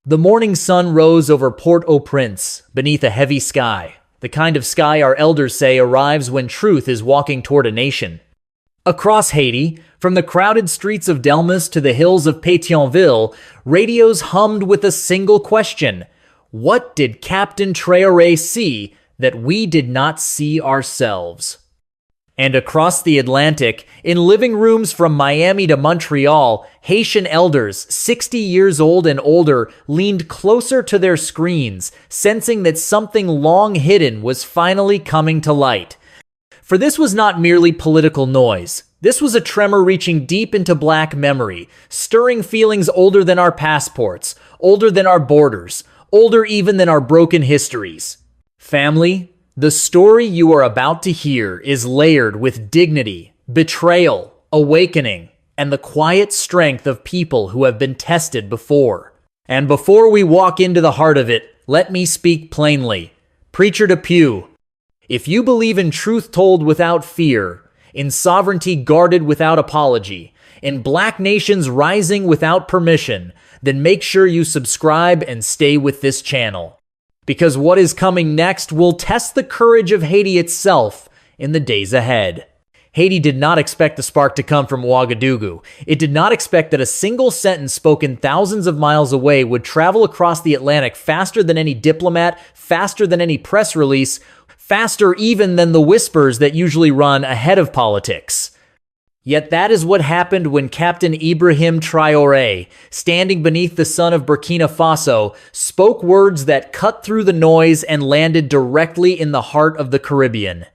The morning sun rose over Port-au-Prince, beneath a heavy sky, the kind of sky our elders say arrives when truth is walking toward a nation. Across Haiti, from the crowded streets of Delmas to the hills of Pétionville, radios hummed with a single question: what did Captain Traoré see that we did not see ourselves? And across the Atlantic, in living rooms from Miami to Montreal, Haitian elders, 60 years old and older, leaned closer to their screens, sensing that something long hidden was finally coming to light. For this was not merely political noise. This was a tremor reaching deep into Black memory, stirring feelings older than our passports, older than our borders, older even than our broken histories. Family, the story you are about to hear is layered with dignity, betrayal, awakening, and the quiet strength of people who have been tested before. And before we walk into the heart of it, let me speak plainly. Preacher to pew, if you believe in truth told without fear, in sovereignty guarded without apology, in Black nations rising without permission, then make sure you subscribe and stay with this channel. Because what is coming next will test the courage of Haiti itself in the days ahead. Haiti did not expect the spark to come from Ouagadougou. It did not expect that a single sentence spoken thousands of miles away would travel across the Atlantic faster than any diplomat, faster than any press release, faster even than the whispers that usually run ahead of politics. Yet that is what happened when Captain Ibrahim Traoré, standing beneath the sun of Burkina Faso, spoke words that cut through the noise and landed directly in the heart of the Caribbean.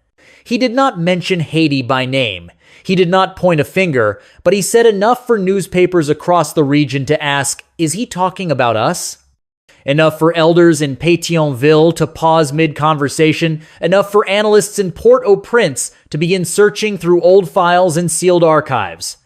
He did not mention Haiti by name. He did not point a finger, but he said enough for newspapers across the region to ask, is he talking about us? Enough for elders in Pétionville to pause mid-conversation, enough for analysts in Port-au-Prince to begin searching through old files and sealed archives.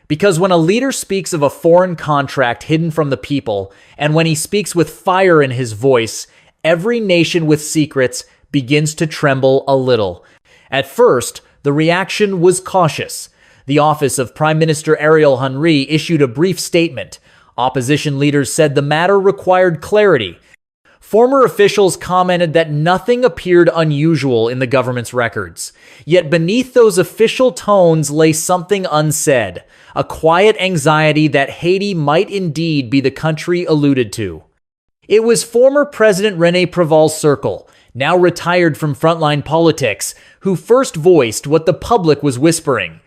Because when a leader speaks of a foreign contract hidden from the people, and when he speaks with fire in his voice, every nation with secrets begins to tremble a little. At first, the reaction was cautious. The office of Prime Minister Ariel Henry issued a brief statement. Opposition leaders said the matter required clarity. Former officials commented that nothing appeared unusual in the government's records. Yet beneath those official tones lay something unsaid, a quiet anxiety that Haiti might indeed be the country alluded to. It was former President René Préval's circle, now retired from frontline politics, who first voiced what the public was whispering.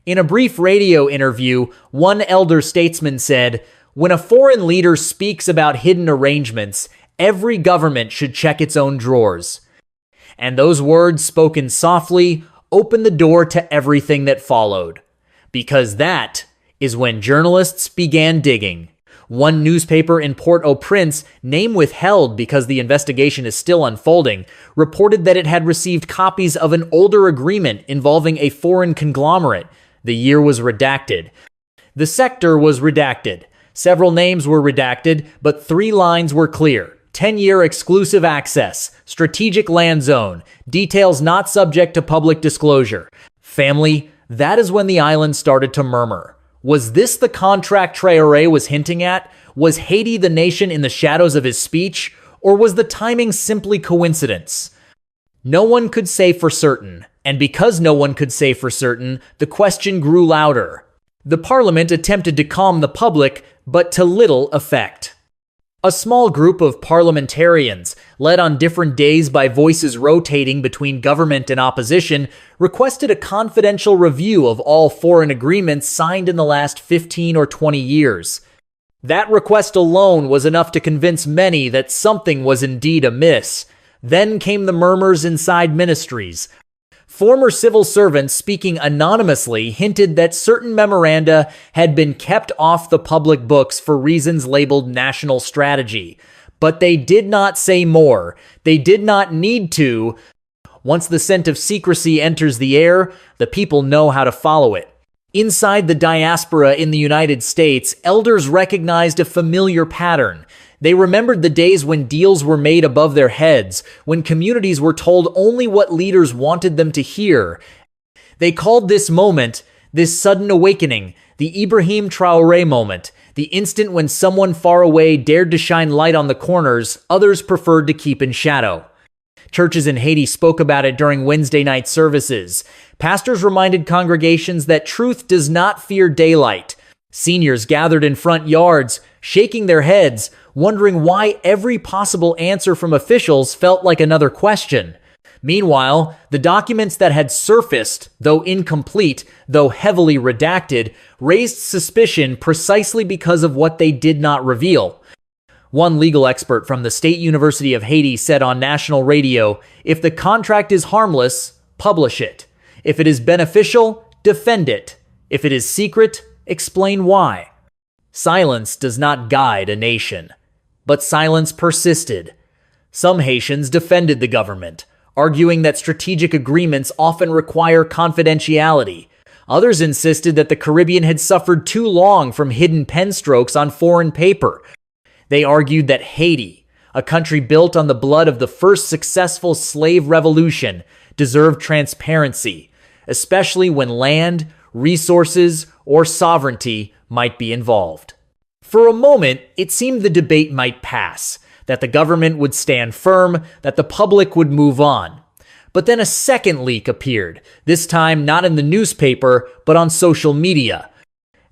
In a brief radio interview, one elder statesman said, "When a foreign leader speaks about hidden arrangements, every government should check its own drawers." And those words, spoken softly, opened the door to everything that followed. Because that is when journalists began digging. One newspaper in Port-au-Prince, name withheld because the investigation is still unfolding, reported that it had received copies of an older agreement involving a foreign conglomerate. The year was redacted. The sector was redacted. Several names were redacted, but 3 lines were clear. 10-year exclusive access, strategic land zone, details not subject to public disclosure. Family, that is when the island started to murmur. Was this the contract Traoré was hinting at? Was Haiti the nation in the shadows of his speech? Or was the timing simply coincidence? No one could say for certain, and because no one could say for certain, the question grew louder. The parliament attempted to calm the public, but to little effect. A small group of parliamentarians, led on different days by voices rotating between government and opposition, requested a confidential review of all foreign agreements signed in the last 15 or 20 years. That request alone was enough to convince many that something was indeed amiss. Then came the murmurs inside ministries. Former civil servants speaking anonymously hinted that certain memoranda had been kept off the public books for reasons labeled national strategy. But they did not say more. They did not need to. Once the scent of secrecy enters the air, the people know how to follow it. Inside the diaspora in the United States, elders recognized a familiar pattern. They remembered the days when deals were made above their heads, when communities were told only what leaders wanted them to hear. They called this moment, this sudden awakening, the Ibrahim Traoré moment, The instant when someone far away dared to shine light on the corners, others preferred to keep in shadow. Churches in Haiti spoke about it during Wednesday night services. Pastors reminded congregations that truth does not fear daylight. Seniors gathered in front yards, shaking their heads, wondering why every possible answer from officials felt like another question. Meanwhile, the documents that had surfaced, though incomplete, though heavily redacted, raised suspicion precisely because of what they did not reveal. One legal expert from the State University of Haiti said on national radio, "If the contract is harmless, publish it. If it is beneficial, defend it. If it is secret, explain why." Silence does not guide a nation. But silence persisted. Some Haitians defended the government, arguing that strategic agreements often require confidentiality. Others insisted that the Caribbean had suffered too long from hidden pen strokes on foreign paper. They argued that Haiti, a country built on the blood of the first successful slave revolution, deserved transparency, especially when land, resources, or sovereignty might be involved. For a moment, it seemed the debate might pass, that the government would stand firm, that the public would move on. But then a second leak appeared, this time not in the newspaper, but on social media.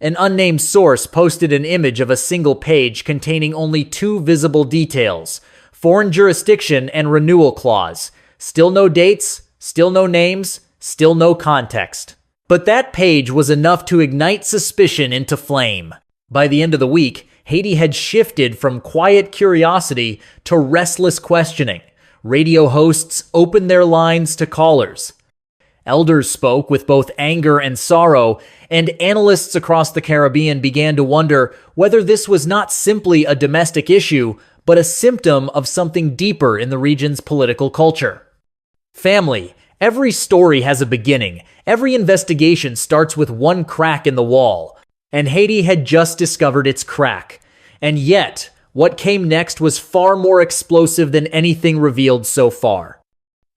An unnamed source posted an image of a single page containing only two visible details: foreign jurisdiction and renewal clause. Still no dates, still no names, still no context. But that page was enough to ignite suspicion into flame. By the end of the week, Haiti had shifted from quiet curiosity to restless questioning. Radio hosts opened their lines to callers. Elders spoke with both anger and sorrow, and analysts across the Caribbean began to wonder whether this was not simply a domestic issue, but a symptom of something deeper in the region's political culture. Family. Every story has a beginning. Every investigation starts with one crack in the wall. And Haiti had just discovered its crack. And yet, what came next was far more explosive than anything revealed so far.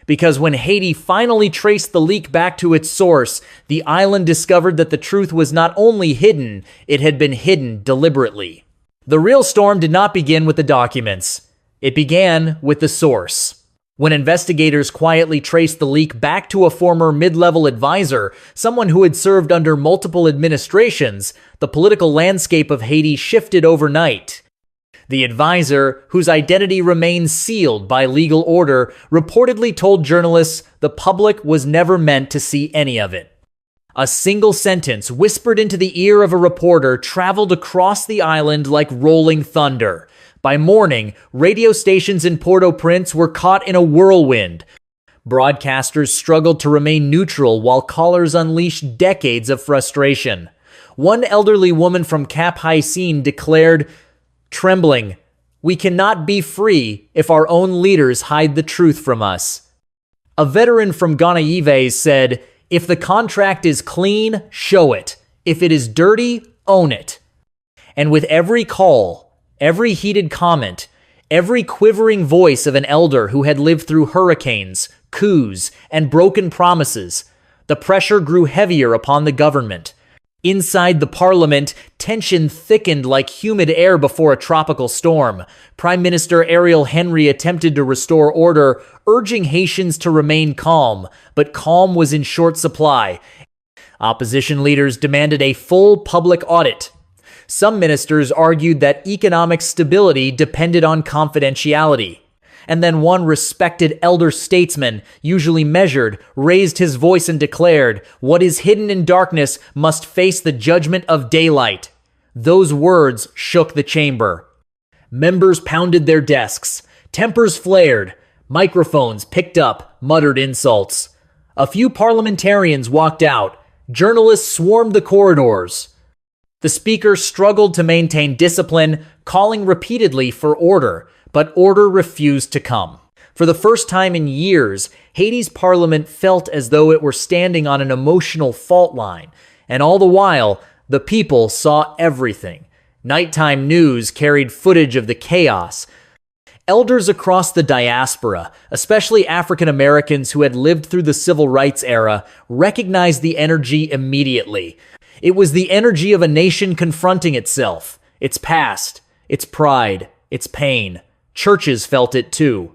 Because when Haiti finally traced the leak back to its source, the island discovered that the truth was not only hidden, it had been hidden deliberately. The real storm did not begin with the documents. It began with the source. When investigators quietly traced the leak back to a former mid-level advisor, someone who had served under multiple administrations, the political landscape of Haiti shifted overnight. The advisor, whose identity remains sealed by legal order, reportedly told journalists the public was never meant to see any of it. A single sentence whispered into the ear of a reporter traveled across the island like rolling thunder. By morning, radio stations in Port-au-Prince were caught in a whirlwind. Broadcasters struggled to remain neutral while callers unleashed decades of frustration. One elderly woman from Cap Haïtien declared, trembling, "We cannot be free if our own leaders hide the truth from us." A veteran from Gonaives said, "If the contract is clean, show it. If it is dirty, own it." And with every call, every heated comment, every quivering voice of an elder who had lived through hurricanes, coups, and broken promises, the pressure grew heavier upon the government. Inside the parliament, tension thickened like humid air before a tropical storm. Prime Minister Ariel Henry attempted to restore order, urging Haitians to remain calm, but calm was in short supply. Opposition leaders demanded a full public audit. Some ministers argued that economic stability depended on confidentiality. And then one respected elder statesman, usually measured, raised his voice and declared, "What is hidden in darkness must face the judgment of daylight." Those words shook the chamber. Members pounded their desks. Tempers flared. Microphones picked up, muttered insults. A few parliamentarians walked out. Journalists swarmed the corridors. The speaker struggled to maintain discipline, calling repeatedly for order, but order refused to come. For the first time in years, Haiti's parliament felt as though it were standing on an emotional fault line, and all the while, the people saw everything. Nighttime news carried footage of the chaos. Elders across the diaspora, especially African Americans who had lived through the civil rights era, recognized the energy immediately. It was the energy of a nation confronting itself. Its past, its pride, its pain. Churches felt it too.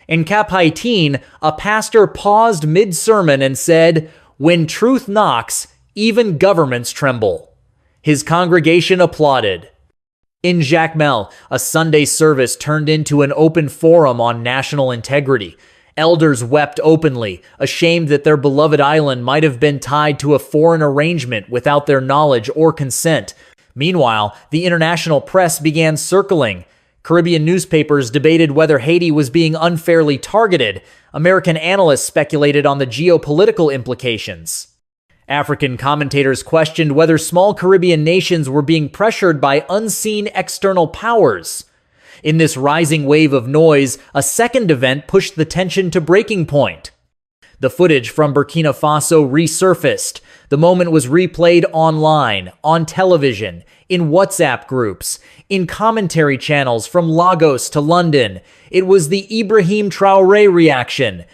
In Cap Haitien, a pastor paused mid-sermon and said, "When truth knocks, even governments tremble." His congregation applauded. In Jacmel, a Sunday service turned into an open forum on national integrity. Elders wept openly, ashamed that their beloved island might have been tied to a foreign arrangement without their knowledge or consent. Meanwhile, the international press began circling. Caribbean newspapers debated whether Haiti was being unfairly targeted. American analysts speculated on the geopolitical implications. African commentators questioned whether small Caribbean nations were being pressured by unseen external powers. In this rising wave of noise, a second event pushed the tension to breaking point. The footage from Burkina Faso resurfaced. The moment was replayed online, on television, in WhatsApp groups, in commentary channels from Lagos to London. It was the Ibrahim Traoré reaction.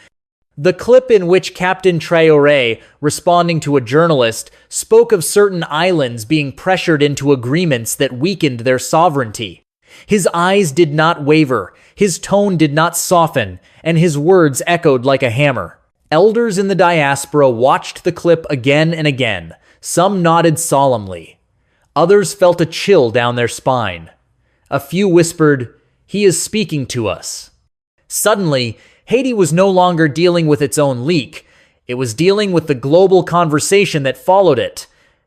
The clip in which Captain Traoré, responding to a journalist, spoke of certain islands being pressured into agreements that weakened their sovereignty. His eyes did not waver, his tone did not soften, and his words echoed like a hammer. Elders in the diaspora watched the clip again and again. Some nodded solemnly. Others felt a chill down their spine. A few whispered, "He is speaking to us." Suddenly, Haiti was no longer dealing with its own leak. It was dealing with the global conversation that followed it.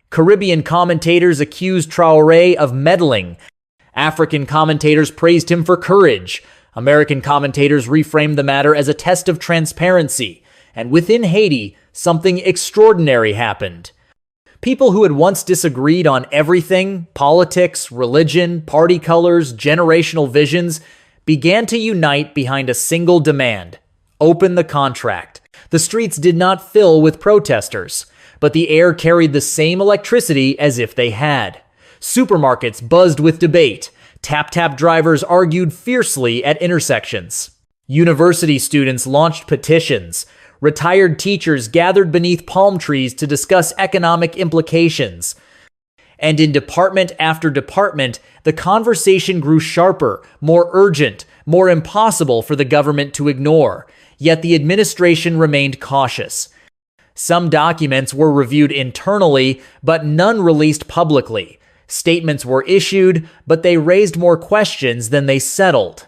Caribbean commentators accused Traoré of meddling. African commentators praised him for courage. American commentators reframed the matter as a test of transparency. And within Haiti, something extraordinary happened. People who had once disagreed on everything, politics, religion, party colors, generational visions, began to unite behind a single demand: open the contract. The streets did not fill with protesters, but the air carried the same electricity as if they had. Supermarkets buzzed with debate. Tap-tap drivers argued fiercely at intersections. University students launched petitions. Retired teachers gathered beneath palm trees to discuss economic implications. And in department after department, the conversation grew sharper, more urgent, more impossible for the government to ignore. Yet the administration remained cautious. Some documents were reviewed internally, but none released publicly. Statements were issued, but they raised more questions than they settled.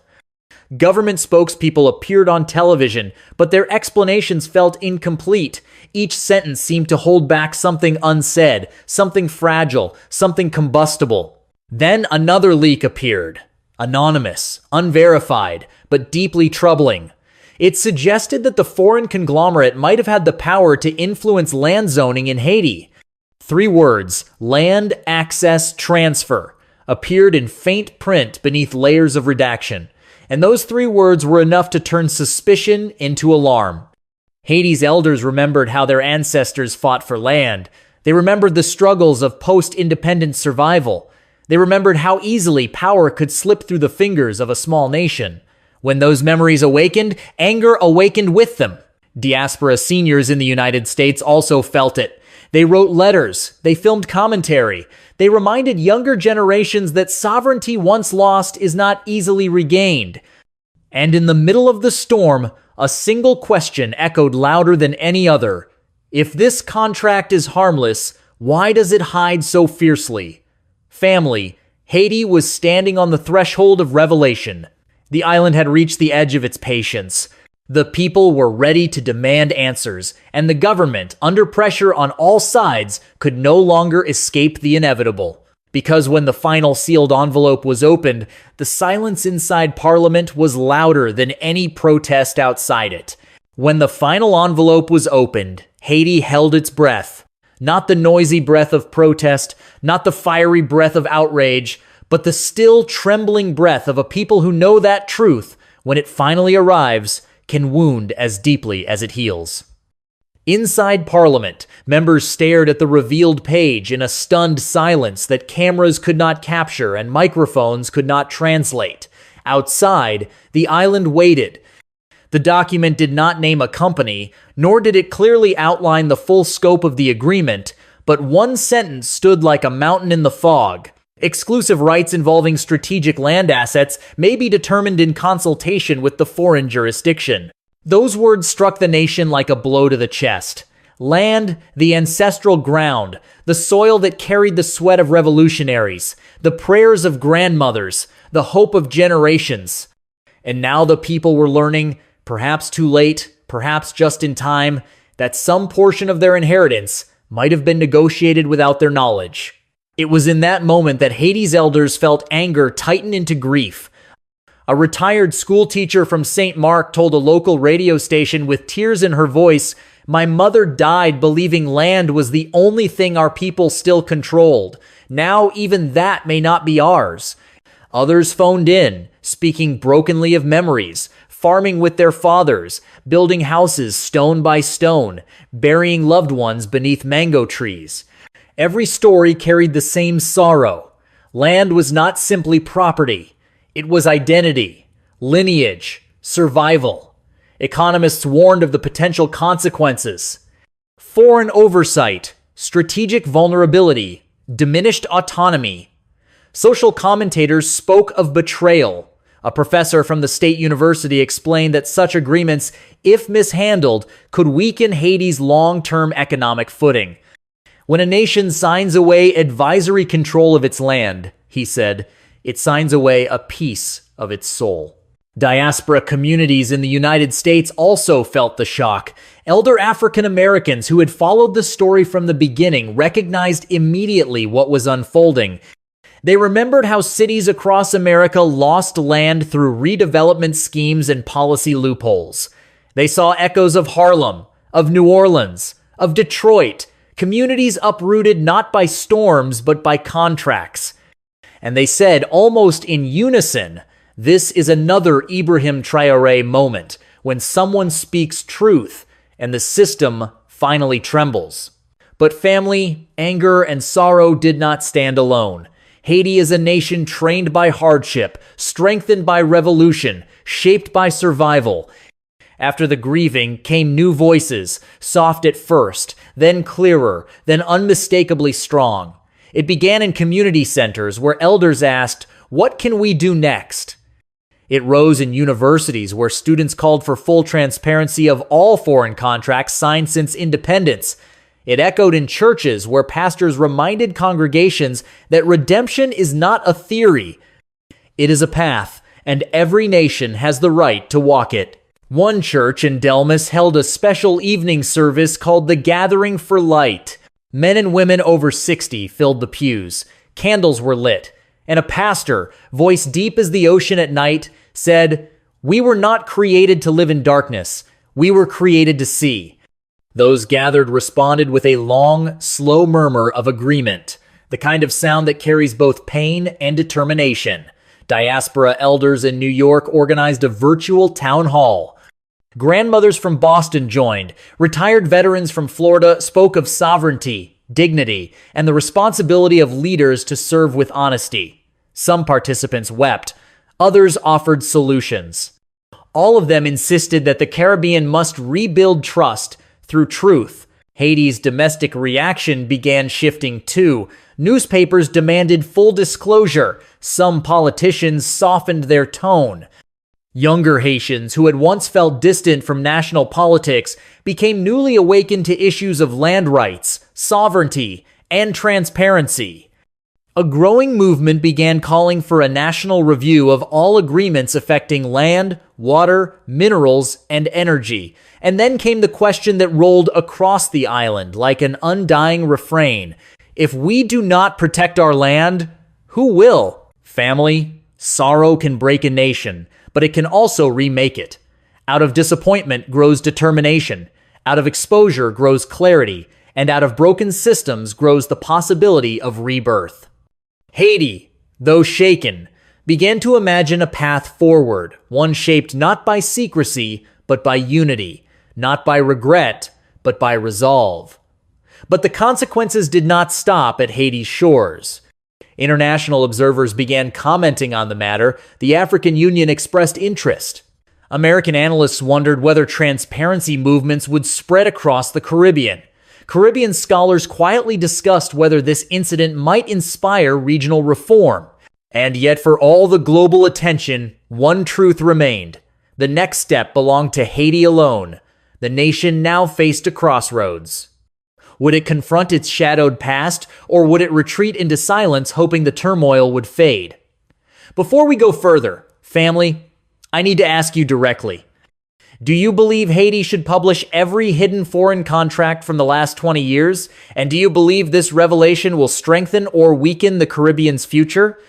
Government spokespeople appeared on television, but their explanations felt incomplete. Each sentence seemed to hold back something unsaid, something fragile, something combustible. Then another leak appeared. Anonymous, unverified, but deeply troubling. It suggested that the foreign conglomerate might have had the power to influence land zoning in Haiti. 3 words, land access transfer, appeared in faint print beneath layers of redaction. And those 3 words were enough to turn suspicion into alarm. Haiti's elders remembered how their ancestors fought for land. They remembered the struggles of post-independence survival. They remembered how easily power could slip through the fingers of a small nation. When those memories awakened, anger awakened with them. Diaspora seniors in the United States also felt it. They wrote letters. They filmed commentary. They reminded younger generations that sovereignty once lost is not easily regained. And in the middle of the storm, a single question echoed louder than any other. If this contract is harmless, why does it hide so fiercely? Family, Haiti was standing on the threshold of revelation. The island had reached the edge of its patience. The people were ready to demand answers, and the government, under pressure on all sides, could no longer escape the inevitable. Because when the final sealed envelope was opened, the silence inside Parliament was louder than any protest outside it. When the final envelope was opened, Haiti held its breath. Not the noisy breath of protest, not the fiery breath of outrage, but the still trembling breath of a people who know that truth, when it finally arrives, can wound as deeply as it heals. Inside Parliament, members stared at the revealed page in a stunned silence that cameras could not capture and microphones could not translate. Outside, the island waited. The document did not name a company, nor did it clearly outline the full scope of the agreement, but one sentence stood like a mountain in the fog. Exclusive rights involving strategic land assets may be determined in consultation with the foreign jurisdiction. Those words struck the nation like a blow to the chest. Land, the ancestral ground, the soil that carried the sweat of revolutionaries, the prayers of grandmothers, the hope of generations. And now the people were learning, perhaps too late, perhaps just in time, that some portion of their inheritance might have been negotiated without their knowledge. It was in that moment that Haiti's elders felt anger tighten into grief. A retired schoolteacher from St. Mark told a local radio station with tears in her voice, "My mother died believing land was the only thing our people still controlled. Now even that may not be ours." Others phoned in, speaking brokenly of memories, farming with their fathers, building houses stone by stone, burying loved ones beneath mango trees. Every story carried the same sorrow. Land was not simply property. It was identity, lineage, survival. Economists warned of the potential consequences. Foreign oversight, strategic vulnerability, diminished autonomy. Social commentators spoke of betrayal. A professor from the state university explained that such agreements, if mishandled, could weaken Haiti's long-term economic footing. When a nation signs away advisory control of its land, he said, it signs away a piece of its soul. Diaspora communities in the United States also felt the shock. Elder African Americans who had followed the story from the beginning recognized immediately what was unfolding. They remembered how cities across America lost land through redevelopment schemes and policy loopholes. They saw echoes of Harlem, of New Orleans, of Detroit, communities uprooted not by storms but by contracts. And they said, almost in unison, this is another Ibrahim Traoré moment, when someone speaks truth and the system finally trembles. But family, anger, and sorrow did not stand alone. Haiti is a nation trained by hardship, strengthened by revolution, shaped by survival. After the grieving came new voices, soft at first, then clearer, then unmistakably strong. It began in community centers where elders asked, "What can we do next?" It rose in universities where students called for full transparency of all foreign contracts signed since independence. It echoed in churches where pastors reminded congregations that redemption is not a theory. It is a path, and every nation has the right to walk it. One church in Delmas held a special evening service called the Gathering for Light. Men and women over 60 filled the pews. Candles were lit, and a pastor, voice deep as the ocean at night, said, "We were not created to live in darkness. We were created to see." Those gathered responded with a long, slow murmur of agreement, the kind of sound that carries both pain and determination. Diaspora elders in New York organized a virtual town hall. Grandmothers from Boston joined. Retired veterans from Florida spoke of sovereignty, dignity, and the responsibility of leaders to serve with honesty. Some participants wept. Others offered solutions. All of them insisted that the Caribbean must rebuild trust through truth. Haiti's domestic reaction began shifting too. Newspapers demanded full disclosure. Some politicians softened their tone. Younger Haitians who had once felt distant from national politics became newly awakened to issues of land rights, sovereignty, and transparency. A growing movement began calling for a national review of all agreements affecting land, water, minerals, and energy. And then came the question that rolled across the island like an undying refrain. If we do not protect our land, who will? Family, sorrow can break a nation, but it can also remake it. Out of disappointment grows determination. Out of exposure grows clarity. And out of broken systems grows the possibility of rebirth. Haiti, though shaken, began to imagine a path forward, one shaped not by secrecy, but by unity, not by regret, but by resolve. But the consequences did not stop at Haiti's shores. International observers began commenting on the matter. The African Union expressed interest. American analysts wondered whether transparency movements would spread across the Caribbean. Caribbean scholars quietly discussed whether this incident might inspire regional reform. And yet, for all the global attention, one truth remained. The next step belonged to Haiti alone. The nation now faced a crossroads. Would it confront its shadowed past, or would it retreat into silence, hoping the turmoil would fade? Before we go further, family, I need to ask you directly. Do you believe Haiti should publish every hidden foreign contract from the last 20 years? And do you believe this revelation will strengthen or weaken the Caribbean's future?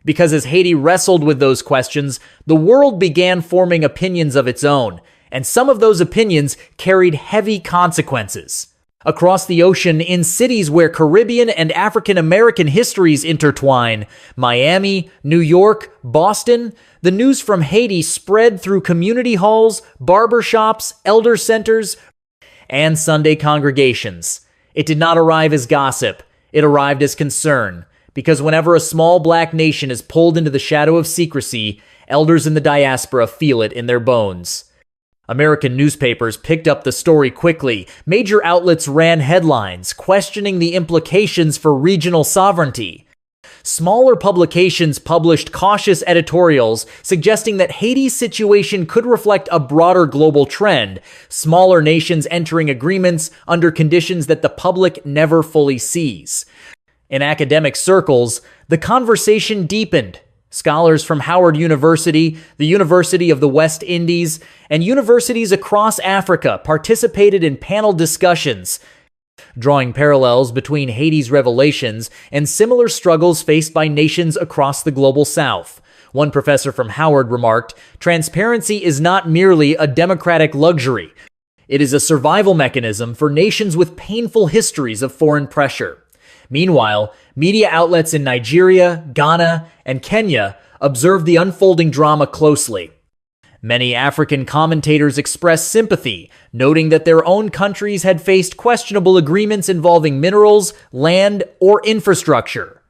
Because as Haiti wrestled with those questions, the world began forming opinions of its own, and some of those opinions carried heavy consequences. Across the ocean, in cities where Caribbean and African American histories intertwine, Miami, New York, Boston, the news from Haiti spread through community halls, barbershops, elder centers, and Sunday congregations. It did not arrive as gossip, it arrived as concern. Because whenever a small black nation is pulled into the shadow of secrecy, elders in the diaspora feel it in their bones. American newspapers picked up the story quickly. Major outlets ran headlines, questioning the implications for regional sovereignty. Smaller publications published cautious editorials suggesting that Haiti's situation could reflect a broader global trend, smaller nations entering agreements under conditions that the public never fully sees. In academic circles, the conversation deepened. Scholars from Howard University, the University of the West Indies, and universities across Africa participated in panel discussions, drawing parallels between Haiti's revelations and similar struggles faced by nations across the global South. One professor from Howard remarked, "Transparency is not merely a democratic luxury. It is a survival mechanism for nations with painful histories of foreign pressure." Meanwhile, media outlets in Nigeria, Ghana, and Kenya observed the unfolding drama closely. Many African commentators expressed sympathy, noting that their own countries had faced questionable agreements involving minerals, land, or infrastructure.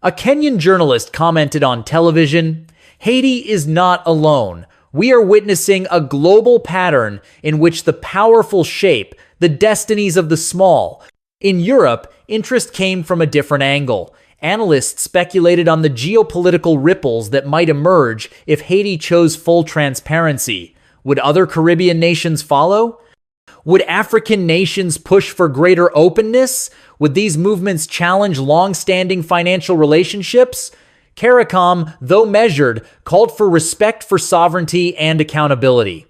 A Kenyan journalist commented on television, "Haiti is not alone. We are witnessing a global pattern in which the powerful shape the destinies of the small." In Europe, interest came from a different angle. Analysts speculated on the geopolitical ripples that might emerge if Haiti chose full transparency. Would other Caribbean nations follow? Would African nations push for greater openness? Would these movements challenge long-standing financial relationships? CARICOM, though measured, called for respect for sovereignty and accountability.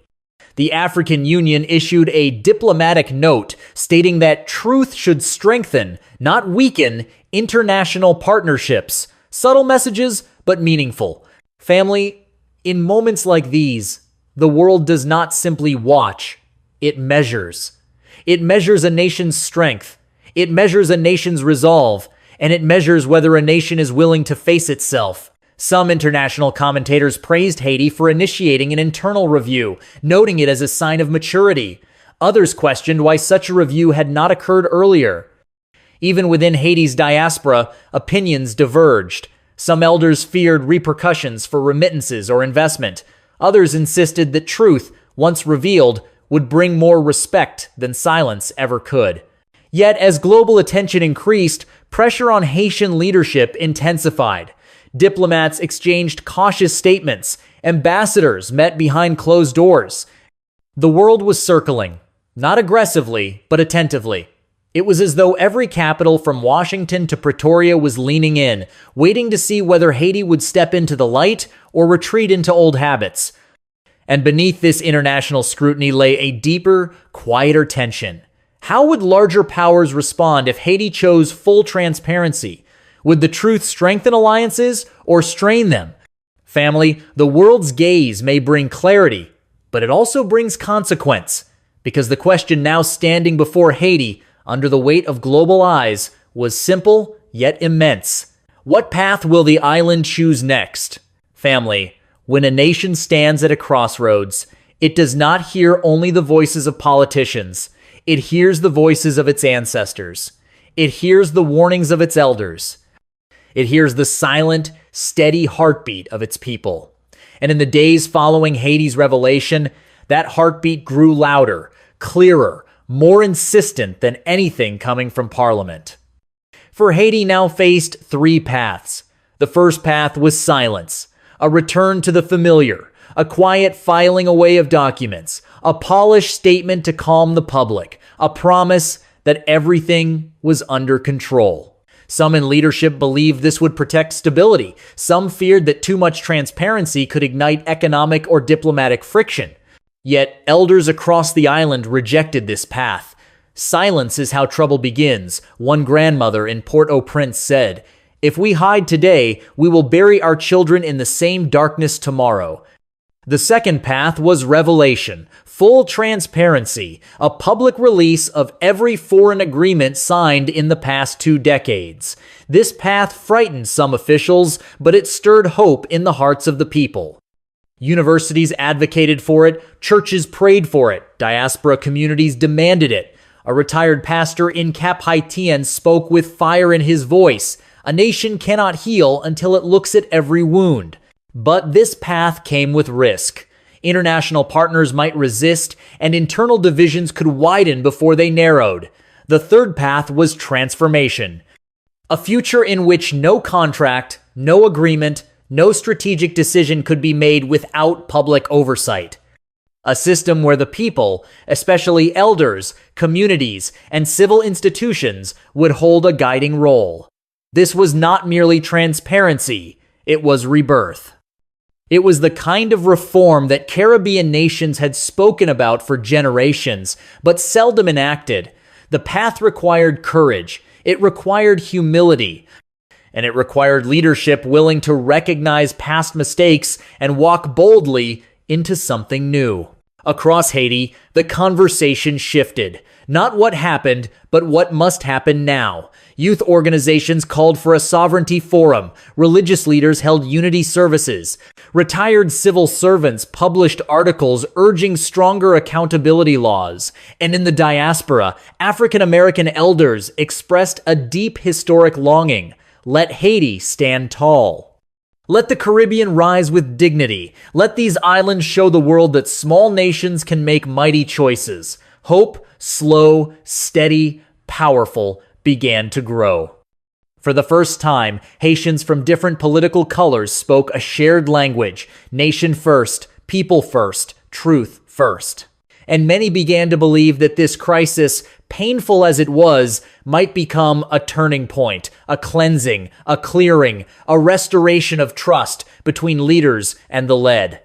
The African Union issued a diplomatic note stating that truth should strengthen, not weaken, international partnerships. Subtle messages, but meaningful. Family, in moments like these, the world does not simply watch, it measures. It measures a nation's strength, it measures a nation's resolve, and it measures whether a nation is willing to face itself. Some international commentators praised Haiti for initiating an internal review, noting it as a sign of maturity. Others questioned why such a review had not occurred earlier. Even within Haiti's diaspora, opinions diverged. Some elders feared repercussions for remittances or investment. Others insisted that truth, once revealed, would bring more respect than silence ever could. Yet, as global attention increased, pressure on Haitian leadership intensified. Diplomats exchanged cautious statements. Ambassadors met behind closed doors. The world was circling, not aggressively, but attentively. It was as though every capital from Washington to Pretoria was leaning in, waiting to see whether Haiti would step into the light or retreat into old habits. And beneath this international scrutiny lay a deeper, quieter tension. How would larger powers respond if Haiti chose full transparency? Would the truth strengthen alliances or strain them? Family, the world's gaze may bring clarity, but it also brings consequence, because the question now standing before Haiti, under the weight of global eyes, was simple yet immense. What path will the island choose next? Family, when a nation stands at a crossroads, it does not hear only the voices of politicians. It hears the voices of its ancestors. It hears the warnings of its elders. It hears the silent, steady heartbeat of its people. And in the days following Haiti's revelation, that heartbeat grew louder, clearer, more insistent than anything coming from Parliament. For Haiti now faced three paths. The first path was silence, a return to the familiar, a quiet filing away of documents, a polished statement to calm the public, a promise that everything was under control. Some in leadership believed this would protect stability. Some feared that too much transparency could ignite economic or diplomatic friction. Yet elders across the island rejected this path. Silence is how trouble begins, one grandmother in Port-au-Prince said. If we hide today, we will bury our children in the same darkness tomorrow. The second path was revelation, full transparency, a public release of every foreign agreement signed in the past 2 decades. This path frightened some officials, but it stirred hope in the hearts of the people. Universities advocated for it, churches prayed for it, diaspora communities demanded it. A retired pastor in Cap Haitien spoke with fire in his voice. A nation cannot heal until it looks at every wound. But this path came with risk. International partners might resist, and internal divisions could widen before they narrowed. The third path was transformation. A future in which no contract, no agreement, no strategic decision could be made without public oversight. A system where the people, especially elders, communities, and civil institutions, would hold a guiding role. This was not merely transparency, it was rebirth. It was the kind of reform that Caribbean nations had spoken about for generations, but seldom enacted. The path required courage, it required humility, and it required leadership willing to recognize past mistakes and walk boldly into something new. Across Haiti, the conversation shifted. Not what happened, but what must happen now. Youth organizations called for a sovereignty forum. Religious leaders held unity services. Retired civil servants published articles urging stronger accountability laws. And in the diaspora, African American elders expressed a deep historic longing. Let Haiti stand tall. Let the Caribbean rise with dignity. Let these islands show the world that small nations can make mighty choices. Hope, slow, steady, powerful, began to grow. For the first time, Haitians from different political colors spoke a shared language: nation first, people first, truth first. And many began to believe that this crisis, painful as it was, might become a turning point, a cleansing, a clearing, a restoration of trust between leaders and the led.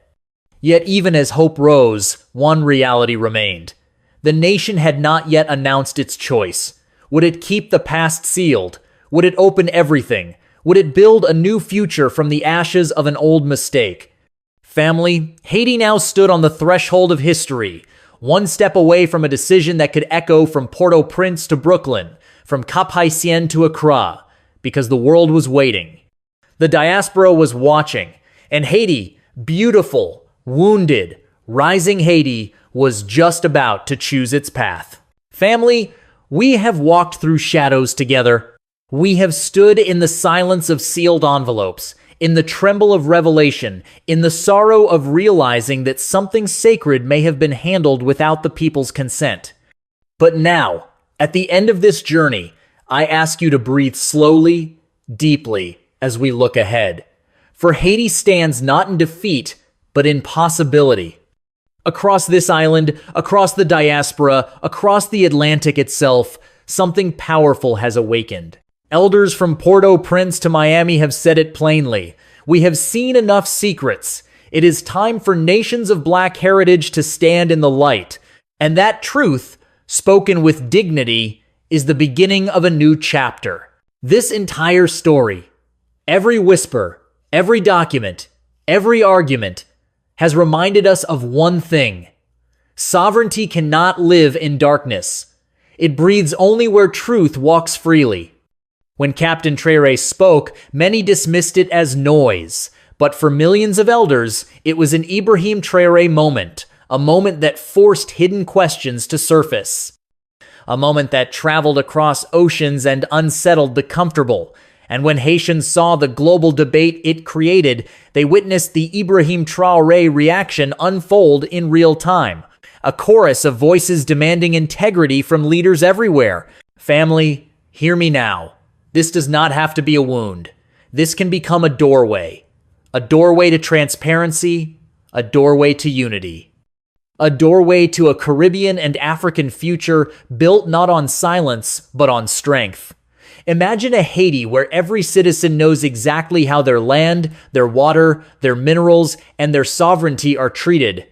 Yet even as hope rose, one reality remained. The nation had not yet announced its choice. Would it keep the past sealed? Would it open everything? Would it build a new future from the ashes of an old mistake? Family, Haiti now stood on the threshold of history, one step away from a decision that could echo from Port-au-Prince to Brooklyn, from Cap Haitien to Accra, because the world was waiting. The diaspora was watching, and Haiti, beautiful, wounded, rising Haiti, was just about to choose its path. Family, we have walked through shadows together. We have stood in the silence of sealed envelopes, in the tremble of revelation, in the sorrow of realizing that something sacred may have been handled without the people's consent. But now, at the end of this journey, I ask you to breathe slowly, deeply, as we look ahead. For Haiti stands not in defeat, but in possibility. Across this island, across the diaspora, across the Atlantic itself, something powerful has awakened. Elders from Port-au-Prince to Miami have said it plainly. We have seen enough secrets. It is time for nations of Black heritage to stand in the light. And that truth, spoken with dignity, is the beginning of a new chapter. This entire story, every whisper, every document, every argument, has reminded us of one thing. Sovereignty cannot live in darkness. It breathes only where truth walks freely. When Captain Traoré spoke, many dismissed it as noise. But for millions of elders, it was an Ibrahim Traoré moment, a moment that forced hidden questions to surface. A moment that traveled across oceans and unsettled the comfortable. And when Haitians saw the global debate it created, they witnessed the Ibrahim Traoré reaction unfold in real time. a chorus of voices demanding integrity from leaders everywhere. Family, hear me now. This does not have to be a wound. This can become a doorway to transparency, a doorway to unity. A doorway to a Caribbean and African future built not on silence, but on strength. Imagine a Haiti where every citizen knows exactly how their land, their water, their minerals, and their sovereignty are treated.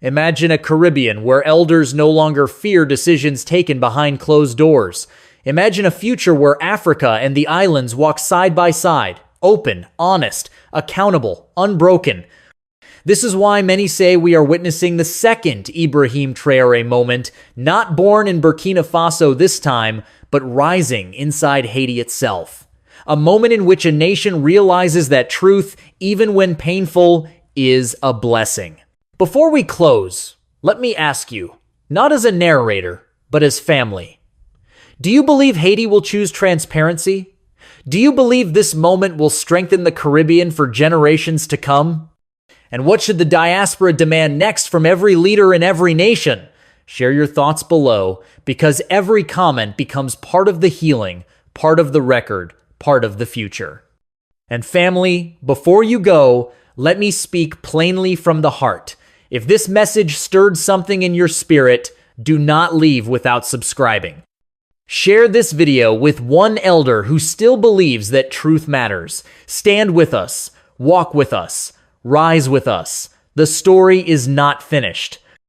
Imagine a Caribbean where elders no longer fear decisions taken behind closed doors. Imagine a future where Africa and the islands walk side by side, open, honest, accountable, unbroken. This is why many say we are witnessing the second Ibrahim Traoré moment, not born in Burkina Faso this time, but rising inside Haiti itself. A moment in which a nation realizes that truth, even when painful, is a blessing. Before we close, let me ask you, not as a narrator, but as family. Do you believe Haiti will choose transparency? Do you believe this moment will strengthen the Caribbean for generations to come? And what should the diaspora demand next from every leader in every nation? Share your thoughts below, because every comment becomes part of the healing, part of the record, part of the future. And family, before you go, let me speak plainly from the heart. If this message stirred something in your spirit, do not leave without subscribing. Share this video with one elder who still believes that truth matters. Stand with us, walk with us, rise with us. The story is not finished.